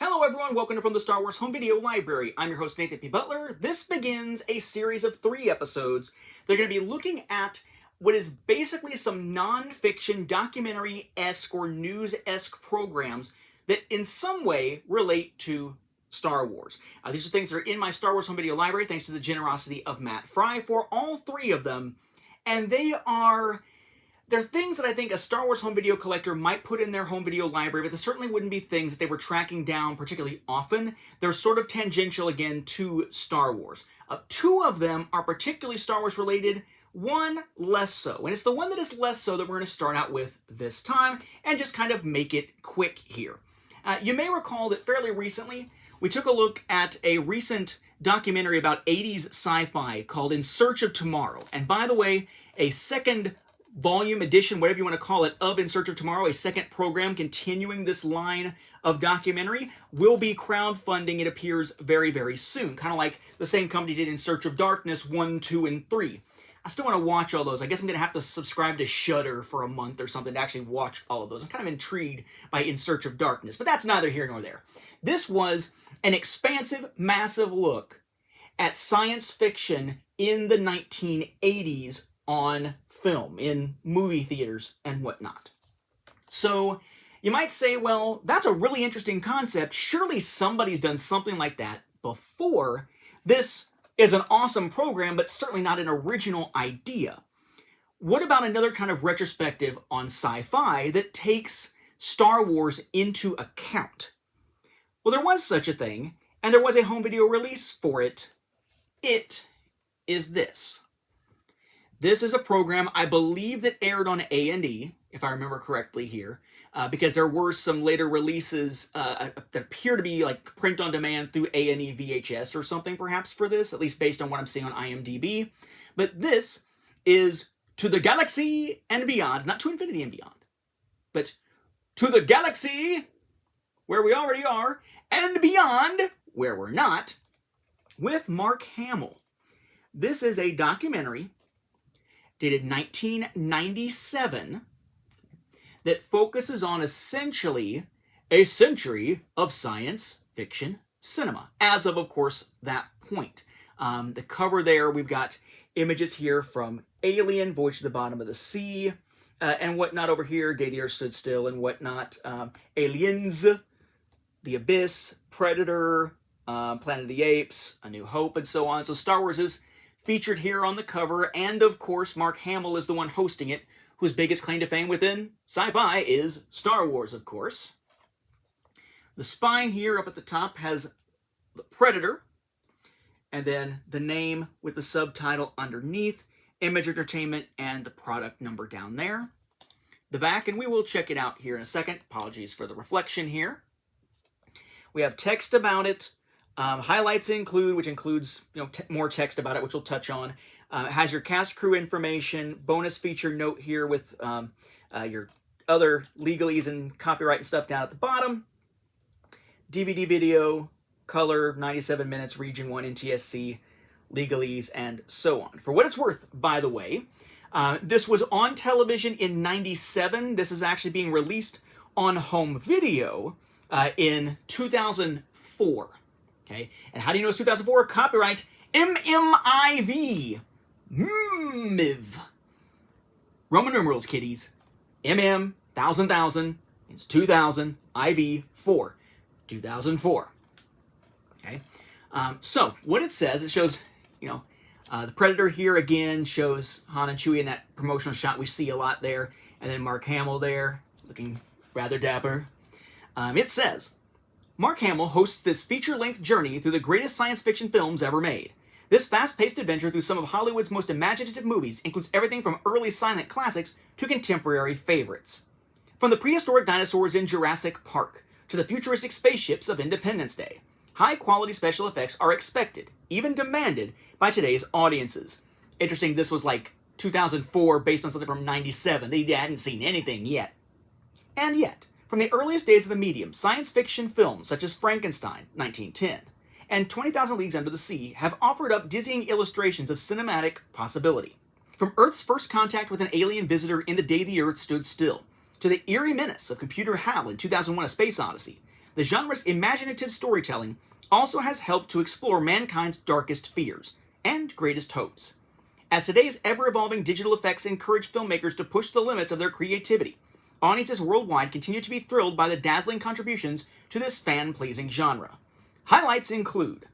Hello everyone, welcome to From the Star Wars Home Video Library. I'm your host Nathan P. Butler. This begins a series of 3 episodes. They're going to be looking at what is basically some non-fiction documentary-esque or news-esque programs that in some way relate to Star Wars. These are things that are in my Star Wars Home Video Library thanks to the generosity of Matt Fry for all 3 of them. And they're things that I think a Star Wars home video collector might put in their home video library, but they certainly wouldn't be things that they were tracking down particularly often. They're sort of tangential, again, to Star Wars. 2 of them are particularly Star Wars related, 1 less so. And it's the one that is less so that we're going to start out with this time and just kind of make it quick here. You may recall that fairly recently, we took a look at a recent documentary about 80s sci-fi called In Search of Tomorrow. And by the way, a second volume edition, whatever you want to call it, of In Search of Tomorrow, a second program continuing this line of documentary, will be crowdfunding, it appears, very, very soon. Kind of like the same company did In Search of Darkness 1, 2, and 3. I still want to watch all those. I guess I'm going to have to subscribe to Shudder for a month or something to actually watch all of those. I'm kind of intrigued by In Search of Darkness, but that's neither here nor there. This was an expansive, massive look at science fiction in the 1980s on film, in movie theaters and whatnot. So you might say, well, that's a really interesting concept. Surely somebody's done something like that before. This is an awesome program, but certainly not an original idea. What about another kind of retrospective on sci-fi that takes Star Wars into account? Well, there was such a thing, and there was a home video release for it. It is this. This is a program, I believe, that aired on A&E, if I remember correctly here, because there were some later releases that appear to be like print on demand through A&E VHS or something perhaps for this, at least based on what I'm seeing on IMDb. But this is To the Galaxy and Beyond, not to Infinity and Beyond, but To the Galaxy, where we already are, and Beyond, where we're not, with Mark Hamill. This is a documentary dated 1997, that focuses on essentially a century of science fiction cinema, as of course, that point. The cover there, we've got images here from Alien, Voyage to the Bottom of the Sea, and whatnot over here, Day the Earth Stood Still and whatnot. Aliens, The Abyss, Predator, Planet of the Apes, A New Hope, and so on. So Star Wars is featured here on the cover, and of course, Mark Hamill is the one hosting it, whose biggest claim to fame within sci-fi is Star Wars, of course. The spine here up at the top has the Predator, and then the name with the subtitle underneath, Image Entertainment, and the product number down there. The back, and we will check it out here in a second. Apologies for the reflection here. We have text about it. Highlights include, which includes more text about it, which we'll touch on. It has your cast crew information, bonus feature note here with your other legalese and copyright and stuff down at the bottom. DVD video, color, 97 minutes, region 1, NTSC, legalese, and so on. For what it's worth, by the way, this was on television in 97. This is actually being released on home video in 2004. Okay, and how do you know it's 2004? Copyright MMIV. MIV. Roman numerals, kiddies. MM, 1000, it's 2000, IV, 4. 2004. Okay, so what it says, it shows, the Predator here again shows Han and Chewie in that promotional shot we see a lot there, and then Mark Hamill there, looking rather dapper. It says, Mark Hamill hosts this feature-length journey through the greatest science fiction films ever made. This fast-paced adventure through some of Hollywood's most imaginative movies includes everything from early silent classics to contemporary favorites. From the prehistoric dinosaurs in Jurassic Park to the futuristic spaceships of Independence Day, high-quality special effects are expected, even demanded, by today's audiences. Interesting, this was like 2004 based on something from 97. They hadn't seen anything yet. And yet, from the earliest days of the medium, science fiction films such as Frankenstein, 1910, and 20,000 Leagues Under the Sea have offered up dizzying illustrations of cinematic possibility. From Earth's first contact with an alien visitor in The Day the Earth Stood Still, to the eerie menace of Computer HAL in 2001: A Space Odyssey, the genre's imaginative storytelling also has helped to explore mankind's darkest fears and greatest hopes. As today's ever-evolving digital effects encourage filmmakers to push the limits of their creativity, audiences worldwide continue to be thrilled by the dazzling contributions to this fan-pleasing genre. Highlights include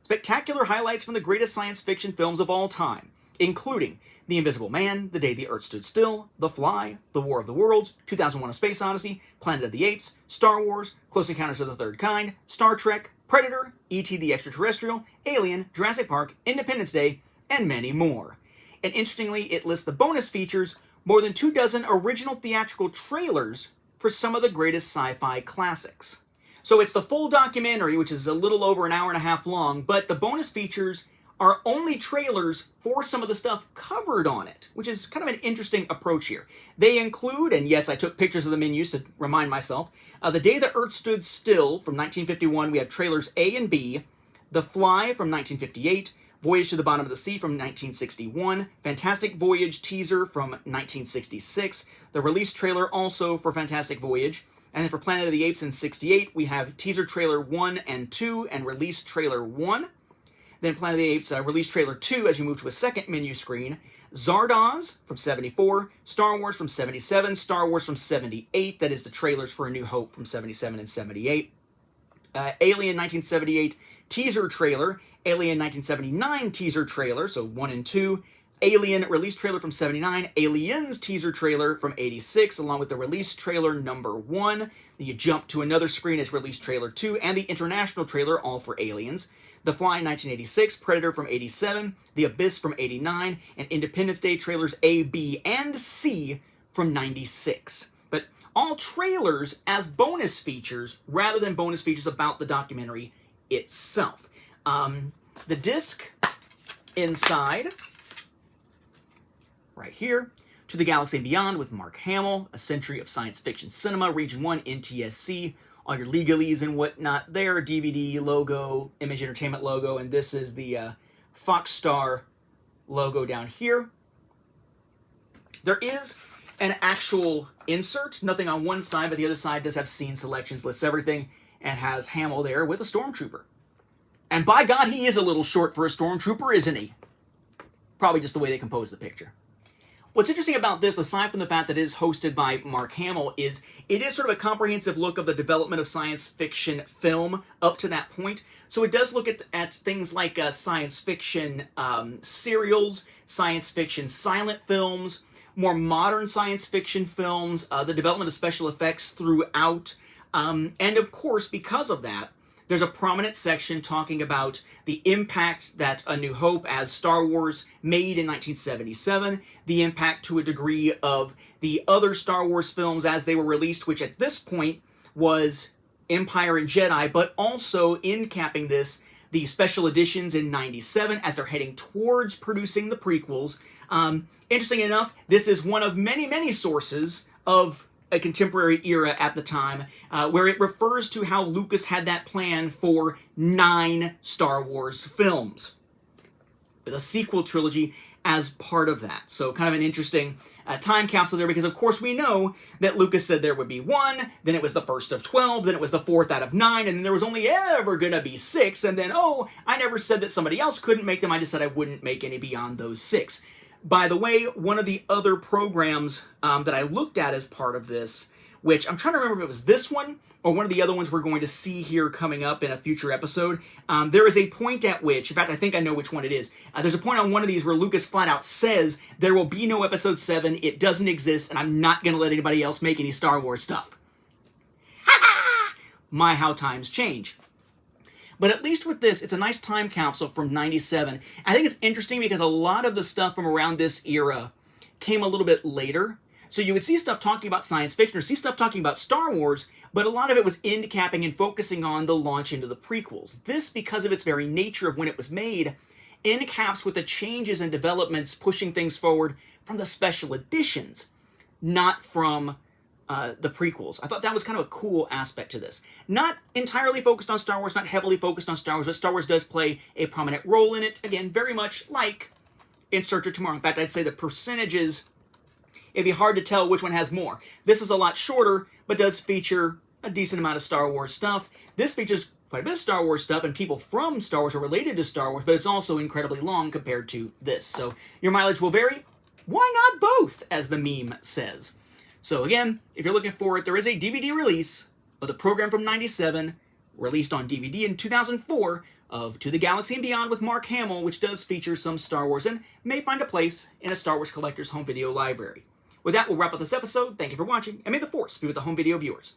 spectacular highlights from the greatest science fiction films of all time, including The Invisible Man, The Day the Earth Stood Still, The Fly, The War of the Worlds, 2001: A Space Odyssey, Planet of the Apes, Star Wars, Close Encounters of the Third Kind, Star Trek, Predator, E.T. the Extraterrestrial, Alien, Jurassic Park, Independence Day, and many more. And interestingly, it lists the bonus features, more than 24 original theatrical trailers for some of the greatest sci-fi classics. So it's the full documentary, which is a little over an hour and a half long, but the bonus features are only trailers for some of the stuff covered on it, which is kind of an interesting approach here. They include, and yes, I took pictures of the menus to remind myself, The Day the Earth Stood Still from 1951, we have trailers A and B, The Fly from 1958, Voyage to the Bottom of the Sea from 1961, Fantastic Voyage teaser from 1966, the release trailer also for Fantastic Voyage, and then for Planet of the Apes in 68, we have teaser trailer 1 and 2 and release trailer 1. Then Planet of the Apes release trailer 2 as you move to a second menu screen. Zardoz from 74, Star Wars from 77, Star Wars from 78, that is the trailers for A New Hope from 77 and 78. Alien 1978 teaser trailer, Alien 1979 teaser trailer, so 1 and 2. Alien release trailer from 79, Aliens teaser trailer from 86, along with the release trailer number 1. Then you jump to another screen as release trailer 2, and the international trailer, all for Aliens. The Fly 1986, Predator from 87, The Abyss from 89, and Independence Day trailers A, B, and C from 96. But all trailers as bonus features, rather than bonus features about the documentary itself. The disc inside, right here, To the Galaxy and Beyond with Mark Hamill, A Century of Science Fiction Cinema, Region 1, NTSC, all your legalese and whatnot there, DVD logo, Image Entertainment logo, and this is the Fox Star logo down here. There is an actual insert, nothing on one side, but the other side does have scene selections, lists everything, and has Hamill there with a stormtrooper. And by God, he is a little short for a stormtrooper, isn't he? Probably just the way they composed the picture. What's interesting about this, aside from the fact that it is hosted by Mark Hamill, is it is sort of a comprehensive look of the development of science fiction film up to that point. So it does look at things like science fiction serials, science fiction silent films, more modern science fiction films, the development of special effects throughout. And of course, because of that, there's a prominent section talking about the impact that A New Hope as Star Wars made in 1977, the impact to a degree of the other Star Wars films as they were released, which at this point was Empire and Jedi, but also in capping this, the special editions in 97 as they're heading towards producing the prequels. Interesting enough, this is one of many, many sources of a contemporary era at the time, where it refers to how Lucas had that plan for 9 Star Wars films, with a sequel trilogy as part of that. So kind of an interesting time capsule there, because of course we know that Lucas said there would be 1, then it was the first of 12, then it was the 4th out of 9, and then there was only ever gonna be 6, and then, oh, I never said that somebody else couldn't make them, I just said I wouldn't make any beyond those 6. By the way, one of the other programs that I looked at as part of this, which I'm trying to remember if it was this one or one of the other ones we're going to see here coming up in a future episode, there is a point at which, in fact, I think I know which one it is. There's a point on one of these where Lucas flat out says, there will be no episode 7, it doesn't exist, and I'm not going to let anybody else make any Star Wars stuff. Ha ha! My, how times change. But at least with this, it's a nice time capsule from 97. I think it's interesting because a lot of the stuff from around this era came a little bit later. So you would see stuff talking about science fiction or see stuff talking about Star Wars, but a lot of it was end capping and focusing on the launch into the prequels. This, because of its very nature of when it was made, end caps with the changes and developments pushing things forward from the special editions, not from the prequels. I thought that was kind of a cool aspect to this. Not entirely focused on Star Wars, not heavily focused on Star Wars, but Star Wars does play a prominent role in it. Again, very much like in Search of Tomorrow. In fact, I'd say the percentages, it'd be hard to tell which one has more. This is a lot shorter, but does feature a decent amount of Star Wars stuff. This features quite a bit of Star Wars stuff, and people from Star Wars are related to Star Wars, but it's also incredibly long compared to this. So your mileage will vary. Why not both, as the meme says? So again, if you're looking for it, there is a DVD release of the program from '97, released on DVD in 2004, of To the Galaxy and Beyond with Mark Hamill, which does feature some Star Wars and may find a place in a Star Wars collector's home video library. With that, we'll wrap up this episode. Thank you for watching, and may the Force be with the home video viewers.